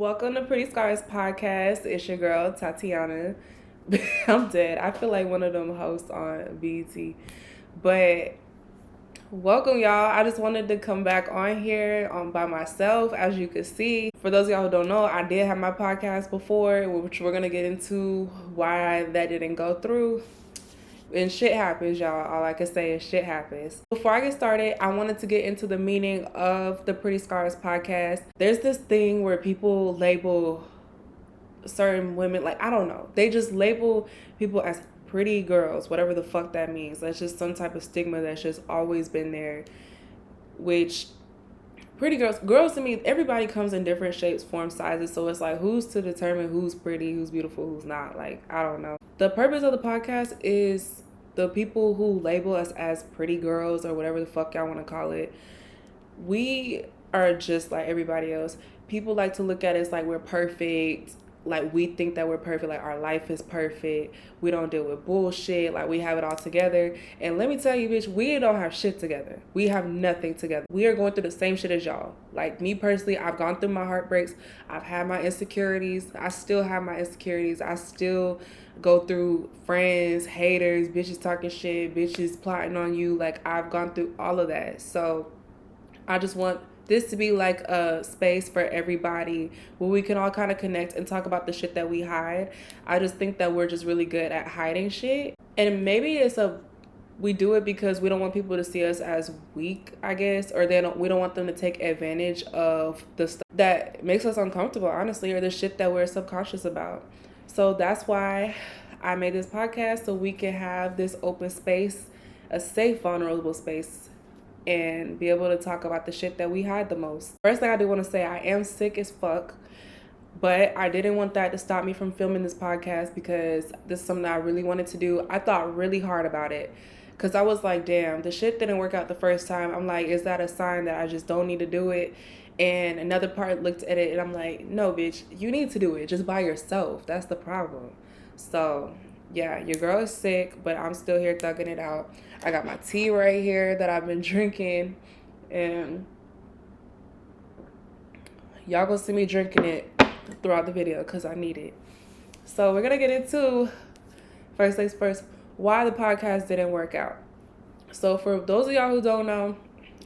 Welcome to Pretty Scars Podcast. It's your girl, Tatiana. I'm dead. I feel like one of them hosts on BET. But welcome, y'all. I just wanted to come back on here by myself. As you can see, for those of y'all who don't know, I did have my podcast before, which we're going to get into why that didn't go through. And shit happens, y'all. All I can say is shit happens. Before I get started, I wanted to get into the meaning of the Pretty Scars podcast. There's this thing where people label certain women, like, I don't know. They just label people as pretty girls, whatever the fuck that means. That's just some type of stigma that's just always been there. Which, pretty girls to me, everybody comes in different shapes, forms, sizes. So it's like, who's to determine who's pretty, who's beautiful, who's not? Like, I don't know. The purpose of the podcast is the people who label us as pretty girls or whatever the fuck y'all want to call it. We are just like everybody else. People like to look at us like we're perfect. Like we think that we're perfect. Like our life is perfect. We don't deal with bullshit. Like we have it all together. And let me tell you, bitch, we don't have shit together. We have nothing together. We are going through the same shit as y'all. Like me personally, I've gone through my heartbreaks. I've had my insecurities. I still have my insecurities. I still go through friends, haters, bitches talking shit, bitches plotting on you. Like I've gone through all of that. So I just want this to be like a space for everybody where we can all kind of connect and talk about the shit that we hide. I just think that we're just really good at hiding shit. And maybe we do it because we don't want people to see us as weak, I guess, or we don't want them to take advantage of the stuff that makes us uncomfortable, honestly, or the shit that we're subconscious about. So that's why I made this podcast, so we can have this open space, a safe, vulnerable space, and be able to talk about the shit that we hide the most. First thing I do want to say, I am sick as fuck, but I didn't want that to stop me from filming this podcast because this is something I really wanted to do. I thought really hard about it because I was like, damn, the shit didn't work out the first time. I'm like, is that a sign that I just don't need to do it? And another part looked at it and I'm like, no, bitch, you need to do it just by yourself. That's the problem. So yeah, your girl is sick, but I'm still here thugging it out. I got my tea right here that I've been drinking, and y'all gonna see me drinking it throughout the video because I need it. So we're gonna get into, first things first, why the podcast didn't work out. So for those of y'all who don't know,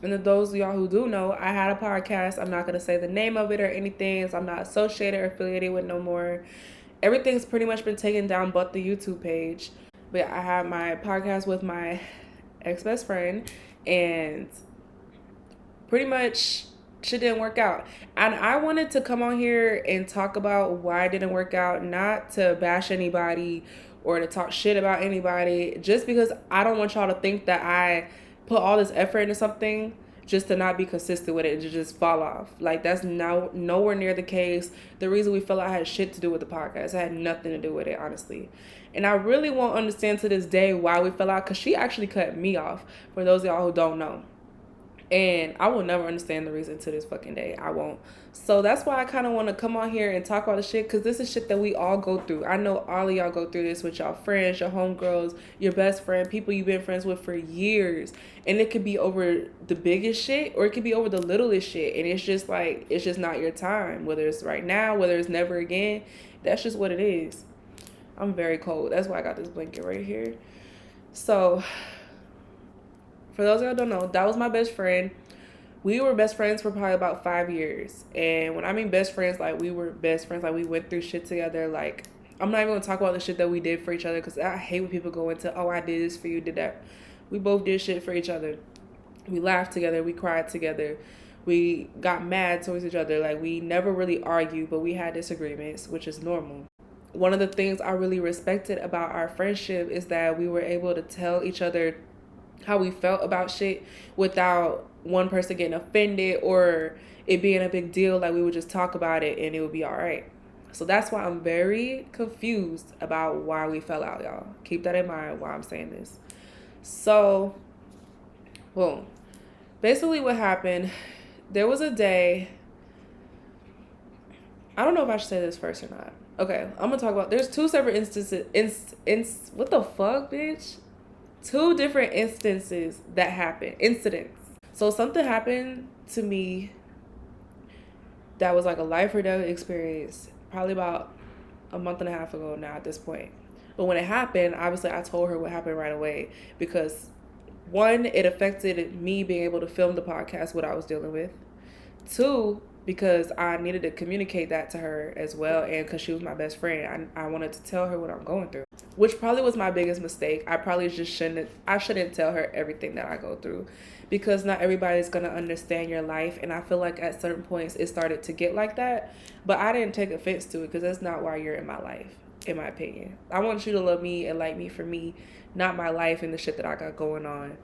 and those of y'all who do know, I had a podcast. I'm not gonna say the name of it or anything, so I'm not associated or affiliated with no more. Everything's pretty much been taken down but the YouTube page. But I have my podcast with my ex-best friend, and pretty much shit didn't work out. And I wanted to come on here and talk about why it didn't work out, not to bash anybody or to talk shit about anybody, just because I don't want y'all to think that I put all this effort into something just to not be consistent with it and to just fall off. Like, that's nowhere near the case. The reason we fell out had shit to do with the podcast. It had nothing to do with it, honestly. And I really won't understand to this day why we fell out, because she actually cut me off, for those of y'all who don't know. And I will never understand the reason to this fucking day. I won't. So that's why I kind of want to come on here and talk about the shit, because this is shit that we all go through. I know all of y'all go through this with y'all friends, your homegirls, your best friend, people you've been friends with for years. And it could be over the biggest shit or it could be over the littlest shit. And it's just like, it's just not your time. Whether it's right now, whether it's never again, that's just what it is. I'm very cold. That's why I got this blanket right here. So for those of y'all who don't know, that was my best friend. We were best friends for probably about 5 years. And when I mean best friends, like, we were best friends. Like, we went through shit together. Like, I'm not even going to talk about the shit that we did for each other, because I hate when people go into, oh, I did this for you, did that. We both did shit for each other. We laughed together. We cried together. We got mad towards each other. Like, we never really argued, but we had disagreements, which is normal. One of the things I really respected about our friendship is that we were able to tell each other how we felt about shit without one person getting offended or it being a big deal. Like, we would just talk about it and it would be all right. So that's why I'm very confused about why we fell out, y'all. Keep that in mind while I'm saying this. So, boom. Basically what happened, there was a day, I don't know if I should say this first or not. Okay, I'm gonna talk about, there's two separate instances, what the fuck, bitch? Two different instances that happened, incidents. So something happened to me that was like a life or death experience, probably about a month and a half ago now at this point. But when it happened, obviously I told her what happened right away because one, it affected me being able to film the podcast, what I was dealing with. Two, because I needed to communicate that to her as well, and because she was my best friend, I wanted to tell her what I'm going through, which probably was my biggest mistake. I probably just shouldn't tell her everything that I go through, because not everybody's gonna understand your life, and I feel like at certain points it started to get like that, but I didn't take offense to it because that's not why you're in my life, in my opinion. I want you to love me and like me for me, not my life and the shit that I got going on.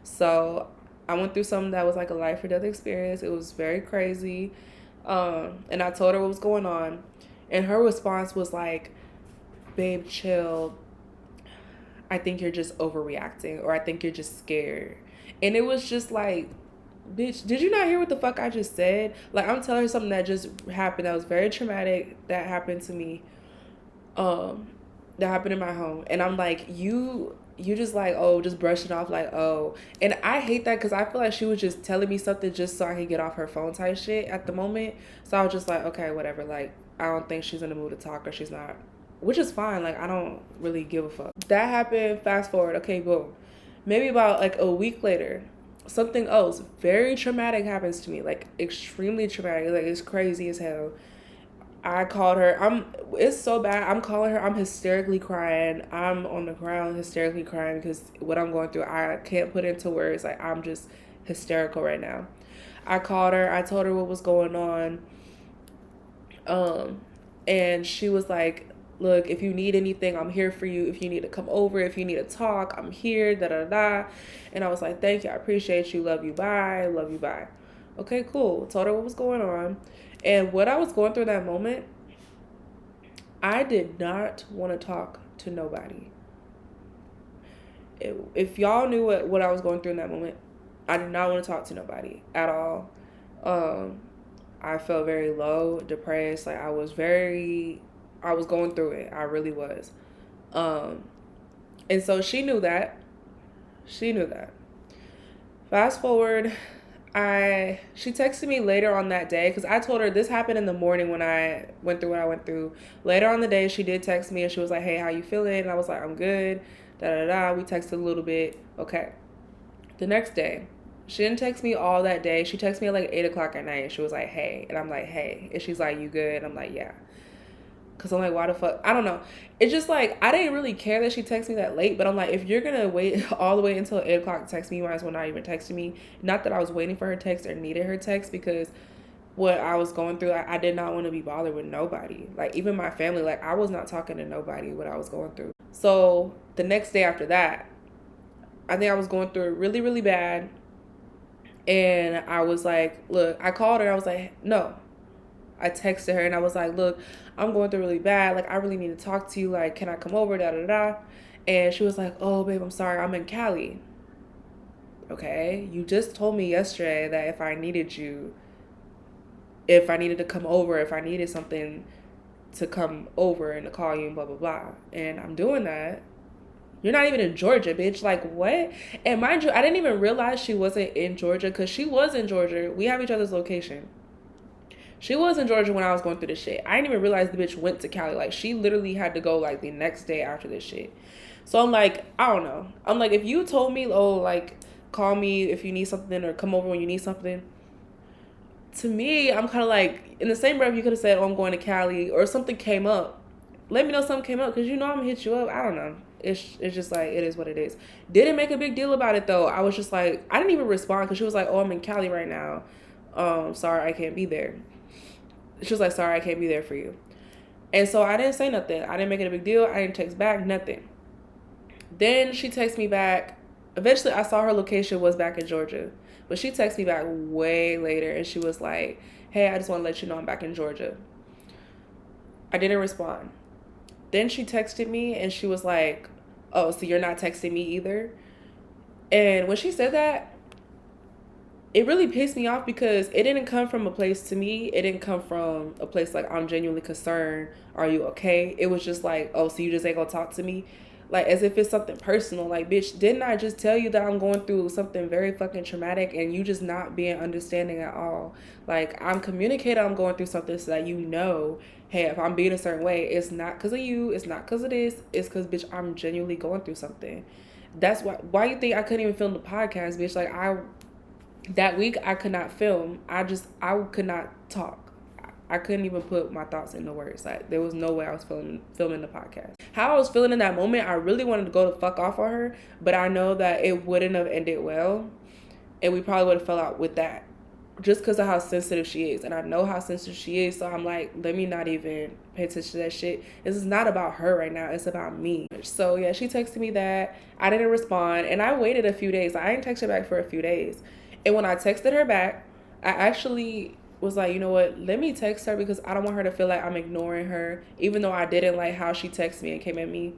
So I went through something that was like a life or death experience. It was very crazy. And I told her what was going on. And her response was like, babe, chill. I think you're just overreacting, or I think you're just scared. And it was just like, bitch, did you not hear what the fuck I just said? Like, I'm telling her something that just happened that was very traumatic, that happened to me. That happened in my home. And I'm like, you just like, oh, just brushing off like, oh. And I hate that because I feel like she was just telling me something just so I could get off her phone type shit at the moment. So I was just like, okay, whatever. Like, I don't think she's in the mood to talk, or she's not, which is fine. Like, I don't really give a fuck. That happened. Fast forward. Okay, boom. Maybe about like a week later, something else very traumatic happens to me. Like, extremely traumatic. Like, it's crazy as hell. I called her. It's so bad. I'm calling her. I'm hysterically crying. I'm on the ground hysterically crying because what I'm going through, I can't put into words. Like, I'm just hysterical right now. I called her. I told her what was going on. And she was like, look, if you need anything, I'm here for you. If you need to come over, if you need to talk, I'm here, da da da. And I was like, thank you. I appreciate you. Love you. Bye. Love you. Bye. Okay, cool. Told her what was going on. And what I was going through that moment, I did not want to talk to nobody. If y'all knew what I was going through in that moment, I did not want to talk to nobody at all. I felt very low, depressed. Like, I was going through it. I really was. And so she knew that. Fast forward, she texted me later on that day because I told her this happened in the morning when I went through what I went through. Later on the day, she did text me and she was like, hey, how you feeling? And I was like, I'm good. Da da da. We texted a little bit. Okay. The next day, she didn't text me all that day. She texted me at like 8 o'clock at night. She was like, hey. And I'm like, hey. And she's like, you good? And I'm like, yeah. Because I'm like, why the fuck? I don't know. It's just like, I didn't really care that she texted me that late. But I'm like, if you're going to wait all the way until 8 o'clock to text me, you might as well not even text me. Not that I was waiting for her text or needed her text, because what I was going through, I did not want to be bothered with nobody. Like, even my family, like, I was not talking to nobody what I was going through. So the next day after that, I think I was going through it really, really bad. And I was like, look, I called her. I was like, no. I texted her and I was like, look, I'm going through really bad. Like, I really need to talk to you. Like, can I come over? Da, da, da. And she was like, oh, babe, I'm sorry. I'm in Cali. Okay. You just told me yesterday that if I needed to come over, if I needed something to come over and to call you and blah, blah, blah. And I'm doing that. You're not even in Georgia, bitch. Like, what? And mind you, I didn't even realize she wasn't in Georgia, because she was in Georgia. We have each other's location. She was in Georgia when I was going through this shit. I didn't even realize the bitch went to Cali. Like, she literally had to go, like, the next day after this shit. So I'm like, I don't know. I'm like, if you told me, oh, like, call me if you need something or come over when you need something, to me, I'm kind of like, in the same breath, you could have said, oh, I'm going to Cali, or something came up. Let me know something came up, because you know I'm going to hit you up. I don't know. It's just like, it is what it is. Didn't make a big deal about it, though. I was just like, I didn't even respond, because she was like, oh, I'm in Cali right now. Sorry, I can't be there. She was like, sorry, I can't be there for you. And so I didn't say nothing. I didn't make it a big deal. I didn't text back, nothing. Then she texted me back. Eventually, I saw her location was back in Georgia. But she texted me back way later, and she was like, hey, I just want to let you know I'm back in Georgia. I didn't respond. Then she texted me, and she was like, oh, so you're not texting me either? And when she said that, it really pissed me off, because it didn't come from a place, to me, it didn't come from a place like, I'm genuinely concerned. Are you okay? It was just like, oh, so you just ain't gonna talk to me? Like, as if it's something personal. Like, bitch, didn't I just tell you that I'm going through something very fucking traumatic and you just not being understanding at all? Like, I'm communicating I'm going through something so that you know, hey, if I'm being a certain way, it's not because of you, it's not because of this, it's because, bitch, I'm genuinely going through something. That's why you think I couldn't even film the podcast, bitch? Like, that week I could not film. I could not talk. I couldn't even put my thoughts into words. Like, there was no way I was filming the podcast. How I was feeling in that moment, I really wanted to go the fuck off on her, but I know that it wouldn't have ended well, and we probably would have fell out with that, just because of how sensitive she is. And I know how sensitive she is, so I'm like, let me not even pay attention to that shit. This is not about her right now. It's about me. So yeah, she texted me that. I didn't respond, and I waited a few days. I didn't text her back for a few days, and when I texted her back, I actually was like, you know what, let me text her because I don't want her to feel like I'm ignoring her, even though I didn't like how she texted me and came at me,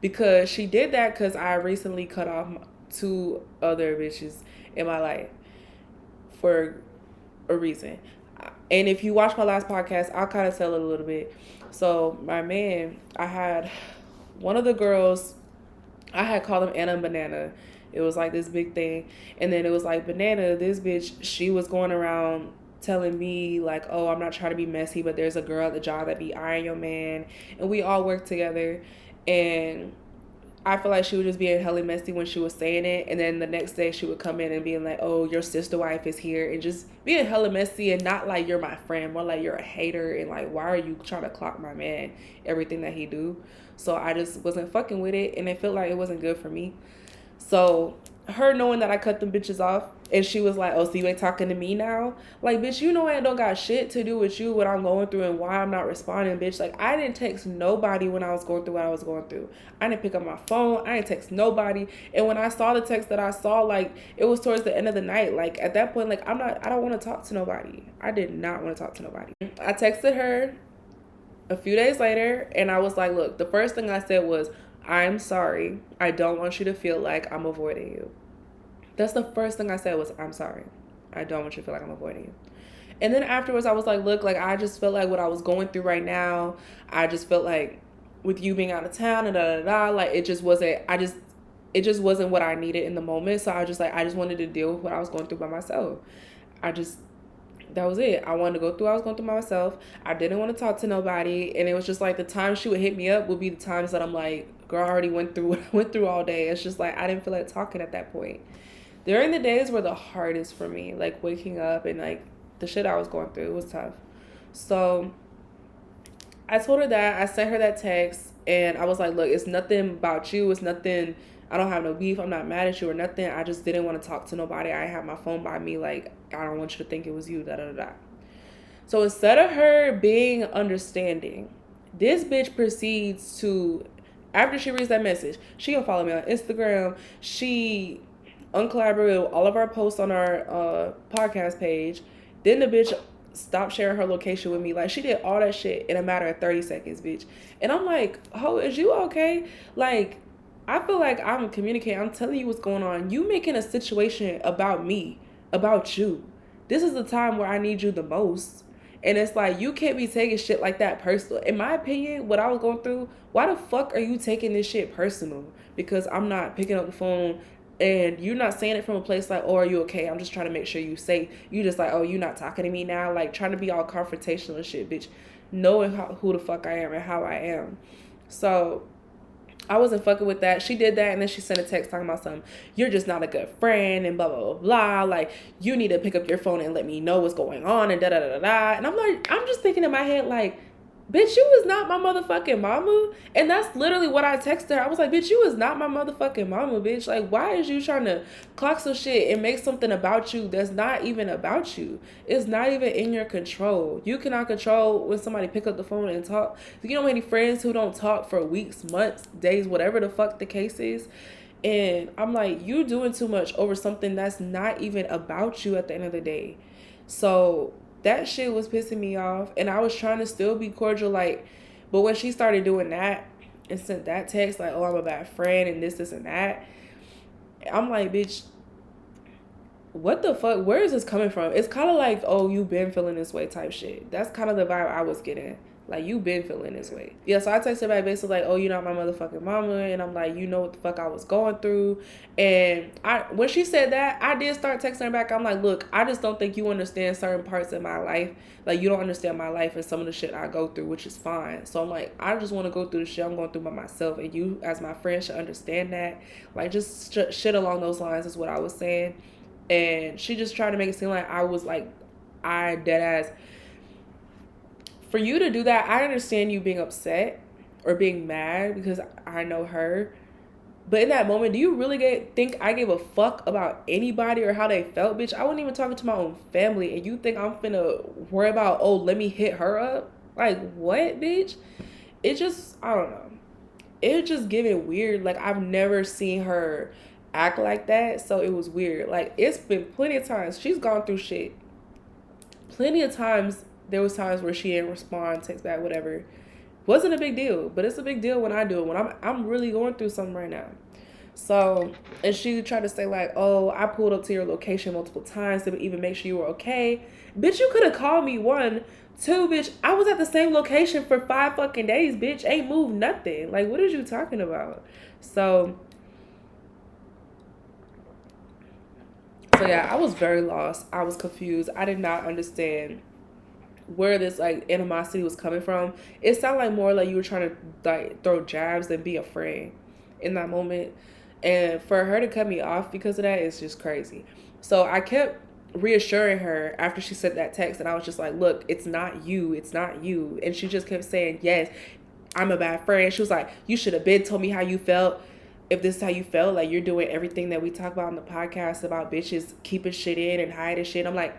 because she did that because I recently cut off 2 other bitches in my life for a reason. And if you watch my last podcast, I'll kind of tell it a little bit. So my man, I had one of the girls, I had called him Anna Banana. It was like this big thing. And then it was like, Banana, this bitch, she was going around telling me like, oh, I'm not trying to be messy, but there's a girl at the job that be eyeing your man, and we all work together. And I feel like she was just being hella messy when she was saying it, and then the next day she would come in and being like, oh, your sister wife is here, and just being hella messy, and not like you're my friend, more like you're a hater, and like, why are you trying to clock my man, everything that he do? So I just wasn't fucking with it, and it felt like it wasn't good for me. So her knowing that I cut them bitches off, and she was like, oh, so you ain't talking to me now? Like, bitch, you know I don't got shit to do with you, what I'm going through and why I'm not responding, bitch. Like, I didn't text nobody when I was going through what I was going through. I didn't pick up my phone. I didn't text nobody. And when I saw the text that I saw, like, it was towards the end of the night. Like, at that point, like, I don't want to talk to nobody. I did not want to talk to nobody. I texted her a few days later, and I was like, look, the first thing I said was, I'm sorry. I don't want you to feel like I'm avoiding you. That's the first thing I said was, I'm sorry. I don't want you to feel like I'm avoiding you. And then afterwards, I was like, look, like, I just felt like what I was going through right now, I just felt like with you being out of town and like, it just wasn't what I needed in the moment. So I just wanted to deal with what I was going through by myself. That was it. I wanted to go through what I was going through by myself. I didn't want to talk to nobody. And it was just like the times she would hit me up would be the times that I'm like, girl, I already went through what I went through all day. It's just like, I didn't feel like talking at that point. During the days were the hardest for me, like waking up and like the shit I was going through, it was tough. So I told her that, I sent her that text, and I was like, look, it's nothing about you. It's nothing, I don't have no beef. I'm not mad at you or nothing. I just didn't want to talk to nobody. I had my phone by me. Like, I don't want you to think it was you, So instead of her being understanding, this bitch proceeds to, after she reads that message, she gonna follow me on Instagram. She uncollaborated with all of our posts on our podcast page. Then the bitch stopped sharing her location with me. Like, she did all that shit in a matter of 30 seconds, bitch. And I'm like, ho, is you okay? Like, I feel like I'm communicating. I'm telling you what's going on. You making a situation about me, about you. This is the time where I need you the most. And it's like, you can't be taking shit like that personal. In my opinion, what I was going through, why the fuck are you taking this shit personal? Because I'm not picking up the phone, and you're not saying it from a place like, oh, are you okay? I'm just trying to make sure you safe. You just like, oh, you not talking to me now? Like, trying to be all confrontational and shit, bitch. Knowing who the fuck I am and how I am. So I wasn't fucking with that. She did that, and then she sent a text talking about something. You're just not a good friend, and blah, blah, blah, blah. Like, you need to pick up your phone and let me know what's going on, and da, da, da, da, da. And I'm like, I'm just thinking in my head, like, bitch, you is not my motherfucking mama. And that's literally what I texted her. I was like, bitch, you is not my motherfucking mama, bitch. Like, why is you trying to clock some shit and make something about you that's not even about you? It's not even in your control. You cannot control when somebody pick up the phone and talk. You know how many friends who don't talk for weeks, months, days, whatever the fuck the case is? And I'm like, you doing too much over something that's not even about you at the end of the day. So that shit was pissing me off, and I was trying to still be cordial, like, but when she started doing that and sent that text, like, oh, I'm a bad friend and this and that, I'm like, bitch, what the fuck? Where is this coming from? It's kind of like, oh, you been feeling this way type shit. That's kind of the vibe I was getting. Like, you been feeling this way. Yeah, so I texted back basically like, oh, you're not my motherfucking mama. And I'm like, you know what the fuck I was going through. And when she said that, I did start texting her back. I'm like, look, I just don't think you understand certain parts of my life. Like, you don't understand my life and some of the shit I go through, which is fine. So I'm like, I just want to go through the shit I'm going through by myself. And you, as my friend, should understand that. Like, just shit along those lines is what I was saying. And she just tried to make it seem like I was like, I dead ass. For you to do that, I understand you being upset or being mad because I know her. But in that moment, do you really think I gave a fuck about anybody or how they felt, bitch? I wasn't even talking to my own family, and you think I'm finna worry about, oh, let me hit her up? Like, what, bitch? It just, I don't know. It just giving weird. Like, I've never seen her act like that, so it was weird. Like, it's been plenty of times. She's gone through shit. Plenty of times, there was times where she didn't respond, text back, whatever. Wasn't a big deal, but it's a big deal when I do it, when I'm really going through something right now. So, and she tried to say like, oh, I pulled up to your location multiple times to even make sure you were okay. Bitch, you could have called me. 1, 2, bitch, I was at the same location for 5 fucking days, bitch. Ain't moved nothing. Like, what is you talking about? So yeah, I was very lost. I was confused. I did not understand where this like animosity was coming from. It sounded like more like you were trying to like throw jabs than be a friend in that moment. And for her to cut me off because of that is just crazy. So I kept reassuring her after she sent that text, and I was just like, look, it's not you. It's not you. And she just kept saying, yes, I'm a bad friend. She was like, you should have been told me how you felt. If this is how you felt, like you're doing everything that we talk about on the podcast about bitches keeping shit in and hiding shit. I'm like,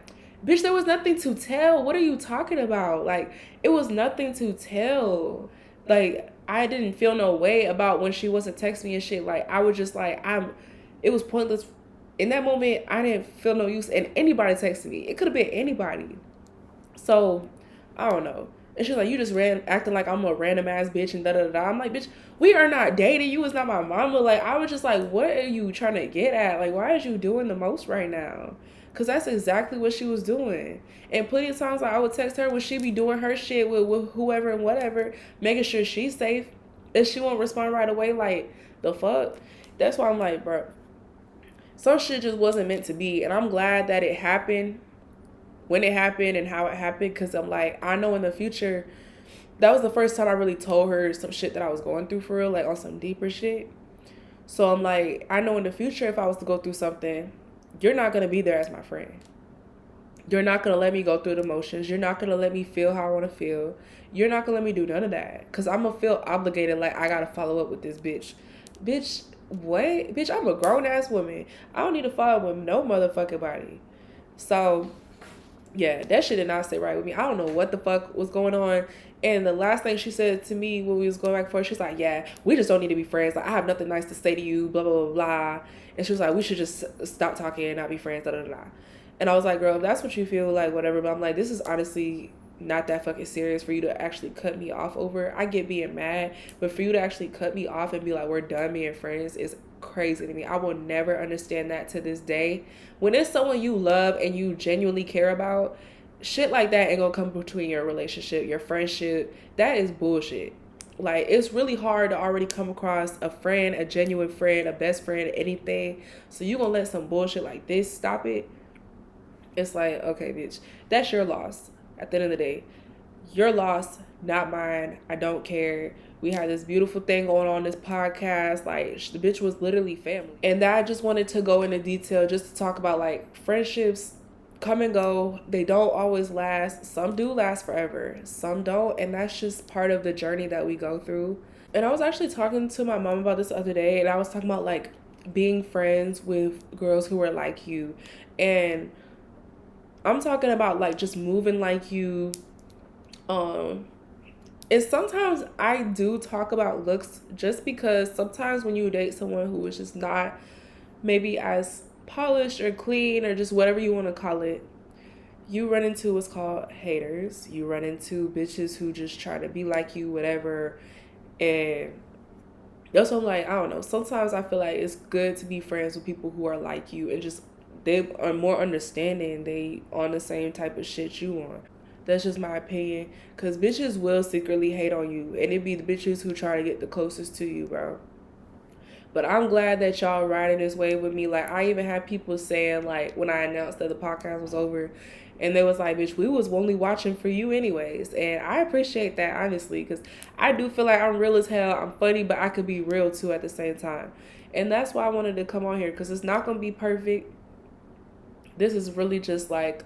bitch, there was nothing to tell. What are you talking about? Like, it was nothing to tell. Like, I didn't feel no way about when she wasn't texting me and shit. Like, I was just like, it was pointless. In that moment, I didn't feel no use in anybody texting me. It could have been anybody. So, I don't know. And she's like, you just acting like I'm a random ass bitch and da-da-da-da. I'm like, bitch, we are not dating. You was not my mama. Like, I was just like, what are you trying to get at? Like, why is you doing the most right now? Because that's exactly what she was doing. And plenty of times like, I would text her when she be doing her shit with whoever and whatever, making sure she's safe. And she won't respond right away. Like, the fuck? That's why I'm like, bro, some shit just wasn't meant to be. And I'm glad that it happened when it happened and how it happened. Because I'm like, I know in the future, that was the first time I really told her some shit that I was going through for real, like on some deeper shit. So I'm like, I know in the future if I was to go through something, you're not going to be there as my friend. You're not going to let me go through the motions. You're not going to let me feel how I want to feel. You're not going to let me do none of that. Because I'm going to feel obligated like I got to follow up with this bitch. Bitch, what? Bitch, I'm a grown-ass woman. I don't need to follow up with no motherfucking body. So, yeah, that shit did not sit right with me. I don't know what the fuck was going on. And the last thing she said to me when we was going back and forth, she's like, yeah, we just don't need to be friends. Like, I have nothing nice to say to you, blah, blah, blah, blah. And she was like, we should just stop talking and not be friends, da, da, da. And I was like, girl, if that's what you feel, like, whatever. But I'm like, this is honestly not that fucking serious for you to actually cut me off over. I get being mad, but for you to actually cut me off and be like, we're done being friends is crazy to me. I will never understand that to this day. When it's someone you love and you genuinely care about, shit like that ain't gonna come between your relationship, your friendship. That is bullshit. Like, it's really hard to already come across a friend, a genuine friend, a best friend, anything. So you gonna let some bullshit like this stop it? It's like, okay, bitch, that's your loss. At the end of the day, your loss, not mine. I don't care. We had this beautiful thing going on this podcast. Like, the bitch was literally family. And that I just wanted to go into detail just to talk about, like, friendships come and go. They don't always last. Some do last forever. Some don't. And that's just part of the journey that we go through. And I was actually talking to my mom about this the other day. And I was talking about, like, being friends with girls who are like you. And I'm talking about, like, just moving like you. And sometimes I do talk about looks just because sometimes when you date someone who is just not maybe as polished or clean or just whatever you want to call it, you run into what's called haters. You run into bitches who just try to be like you, whatever. And that's what I'm like, I don't know. Sometimes I feel like it's good to be friends with people who are like you and just they are more understanding. They on the same type of shit you on. That's just my opinion. Because bitches will secretly hate on you. And it be the bitches who try to get the closest to you, bro. But I'm glad that y'all riding this wave with me. Like, I even had people saying, like, when I announced that the podcast was over, and they was like, bitch, we was only watching for you anyways. And I appreciate that, honestly, because I do feel like I'm real as hell. I'm funny, but I could be real, too, at the same time. And that's why I wanted to come on here, because it's not going to be perfect. This is really just, like,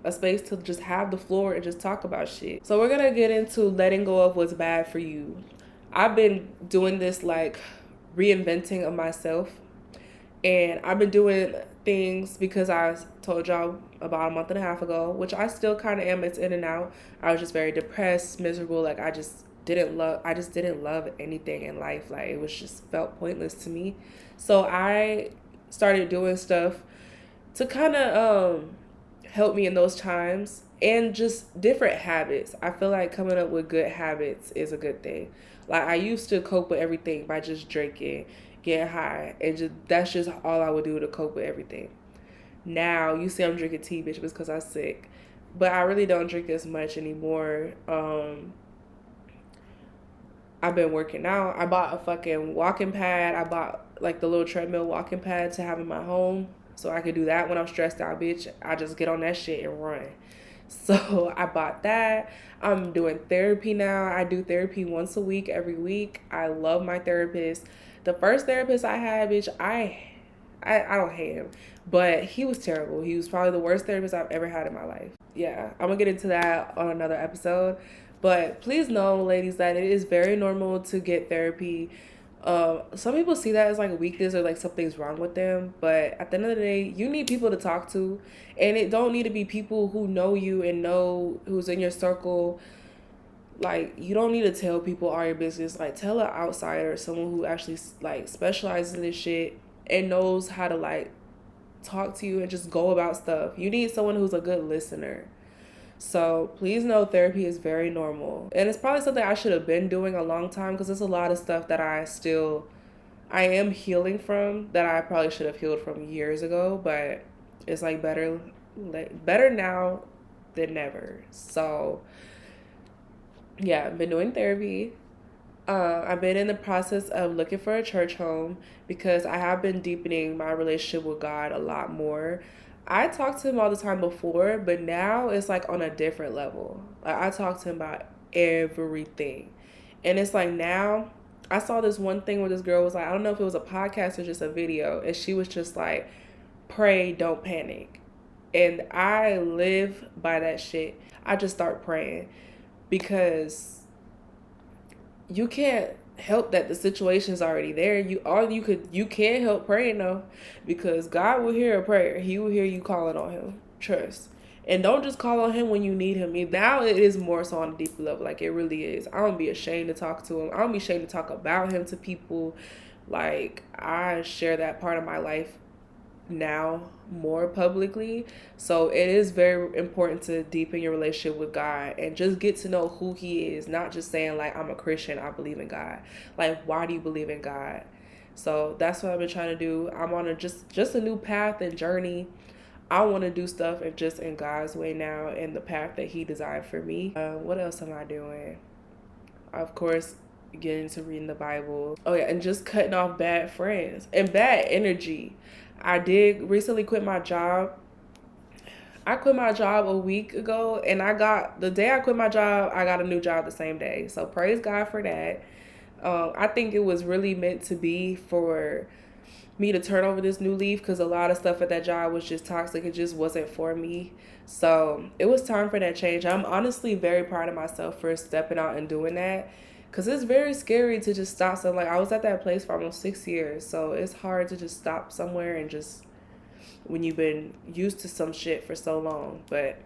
a space to just have the floor and just talk about shit. So we're going to get into letting go of what's bad for you. I've been doing this, like, reinventing of myself, and I've been doing things because I told y'all about a month and a half ago, which I still kind of am. It's in and out. I was just very depressed, miserable. Like, I just didn't love anything in life. Like, it was just felt pointless to me. So I started doing stuff to kind of help me in those times, and just different habits. I feel like coming up with good habits is a good thing. Like, I used to cope with everything by just drinking, getting high, and just that's just all I would do to cope with everything. Now you see I'm drinking tea, bitch, because I'm sick, but I really don't drink as much anymore. I've been working out. I bought a fucking walking pad. I bought like the little treadmill walking pad to have in my home, so I could do that when I'm stressed out, bitch. I just get on that shit and run. So I bought that. I'm doing therapy now. I do therapy once a week, every week. I love my therapist. The first therapist I had, bitch, I don't hate him, but he was terrible. He was probably the worst therapist I've ever had in my life. Yeah, I'm gonna get into that on another episode. But please know, ladies, that it is very normal to get therapy. Some people see that as like a weakness or like something's wrong with them, but at the end of the day, you need people to talk to, and it don't need to be people who know you and know who's in your circle. Like, you don't need to tell people all your business. Like, tell an outsider, someone who actually like specializes in this shit and knows how to like talk to you and just go about stuff. You need someone who's a good listener. So please know therapy is very normal. And it's probably something I should have been doing a long time, because there's a lot of stuff that I am healing from that I probably should have healed from years ago, but it's like better now than never. So yeah, I've been doing therapy. I've been in the process of looking for a church home because I have been deepening my relationship with God a lot more. I talked to him all the time before, but now it's like on a different level. Like, I talk to him about everything. And it's like now, I saw this one thing where this girl was like, I don't know if it was a podcast or just a video, and she was just like, pray, don't panic. And I live by that shit. I just start praying, because you can't help that the situation's already there. You can help praying though, because God will hear a prayer. He will hear you calling on him. Trust. And don't just call on him when you need him. Now it is more so on a deeper level. Like, it really is. I don't be ashamed to talk to him. I don't be ashamed to talk about him to people. Like, I share that part of my life now more publicly. So it is very important to deepen your relationship with God and just get to know who he is, not just saying like, I'm a Christian, I believe in God. Like, why do you believe in God? So that's what I've been trying to do. I'm on just a new path and journey. I want to do stuff and just in God's way now, in the path that he designed for me. What else am I doing? Of course, getting to reading the Bible. Oh yeah, and just cutting off bad friends and bad energy. I did recently quit my job. I quit my job a week ago, and the day I quit my job, I got a new job the same day. So praise God for that. I think it was really meant to be for me to turn over this new leaf, because a lot of stuff at that job was just toxic. It just wasn't for me. So it was time for that change. I'm honestly very proud of myself for stepping out and doing that, because it's very scary to just stop something. Like, I was at that place for almost 6 years, so it's hard to just stop somewhere and just, when you've been used to some shit for so long. But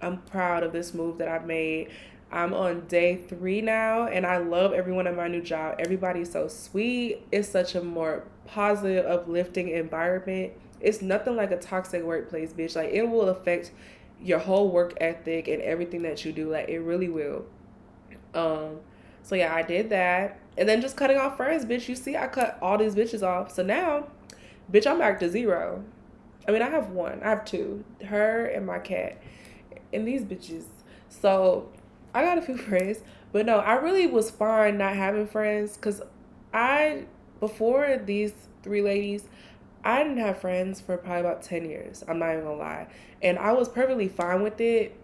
I'm proud of this move that I've made. I'm on day 3 now, and I love everyone at my new job. Everybody's so sweet. It's such a more positive, uplifting environment. It's nothing like a toxic workplace, bitch. Like, it will affect your whole work ethic and everything that you do. Like, it really will. So yeah, I did that. And then just cutting off friends, bitch. You see, I cut all these bitches off. So now, bitch, I'm back to 0. I mean, I have 1. I have 2. Her and my cat. And these bitches. So I got a few friends, but no, I really was fine not having friends because I, before these three ladies, I didn't have friends for probably about 10 years. I'm not even gonna lie. And I was perfectly fine with it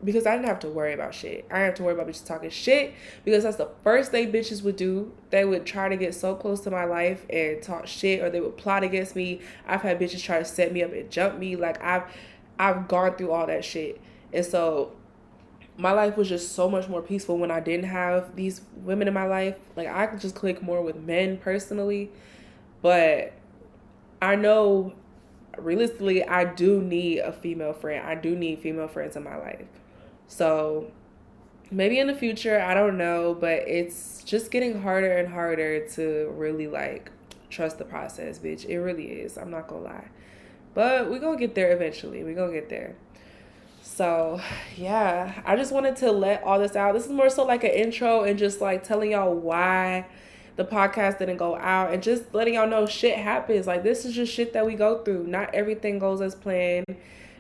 because I didn't have to worry about shit. I didn't have to worry about bitches talking shit because that's the first thing bitches would do. They would try to get so close to my life and talk shit, or they would plot against me. I've had bitches try to set me up and jump me. Like I've gone through all that shit. And so my life was just so much more peaceful when I didn't have these women in my life. Like I could just click more with men personally. But I know realistically I do need a female friend. I do need female friends in my life. So maybe in the future, I don't know, but it's just getting harder and harder to really like trust the process, bitch. It really is. I'm not gonna lie. But we're gonna get there eventually. We're gonna get there. So, yeah, I just wanted to let all this out. This is more so like an intro and just like telling y'all why the podcast didn't go out and just letting y'all know shit happens. Like, this is just shit that we go through. Not everything goes as planned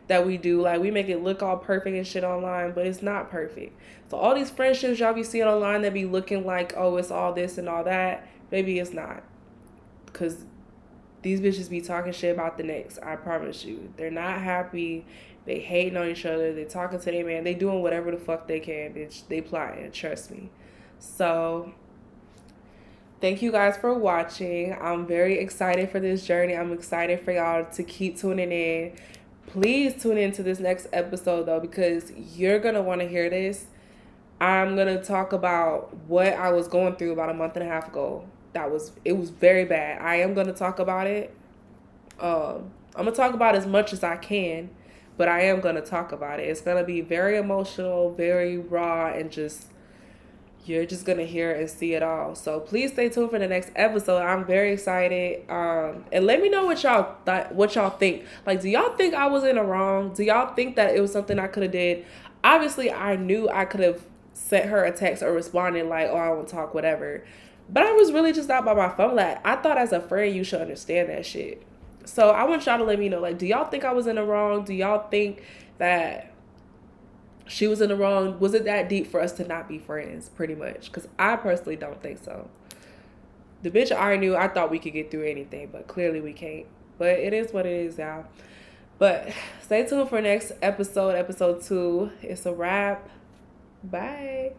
that we do. Like, we make it look all perfect and shit online, but it's not perfect. So, all these friendships y'all be seeing online that be looking like, oh, it's all this and all that, maybe it's not. Because these bitches be talking shit about the next. I promise you. They're not happy. They hating on each other. They talking to their man. They doing whatever the fuck they can, bitch. They plotting. Trust me. So, thank you guys for watching. I'm very excited for this journey. I'm excited for y'all to keep tuning in. Please tune into this next episode, though, because you're going to want to hear this. I'm going to talk about what I was going through about a month and a half ago. It was very bad. I am going to talk about it. I'm going to talk about as much as I can, but I am going to talk about it. It's going to be very emotional, very raw, and just, you're just going to hear and see it all. So please stay tuned for the next episode. I'm very excited. And let me know what y'all think. Like, do y'all think I was in the wrong? Do y'all think that it was something I could have did? Obviously, I knew I could have sent her a text or responded like, oh, I won't talk, whatever. But I was really just not by my phone. Like, I thought as a friend, you should understand that shit. So I want y'all to let me know, like, do y'all think I was in the wrong? Do y'all think that she was in the wrong? Was it that deep for us to not be friends, pretty much? Because I personally don't think so. The bitch I knew, I thought we could get through anything, but clearly we can't. But it is what it is, y'all. But stay tuned for next episode, episode 2. It's a wrap. Bye.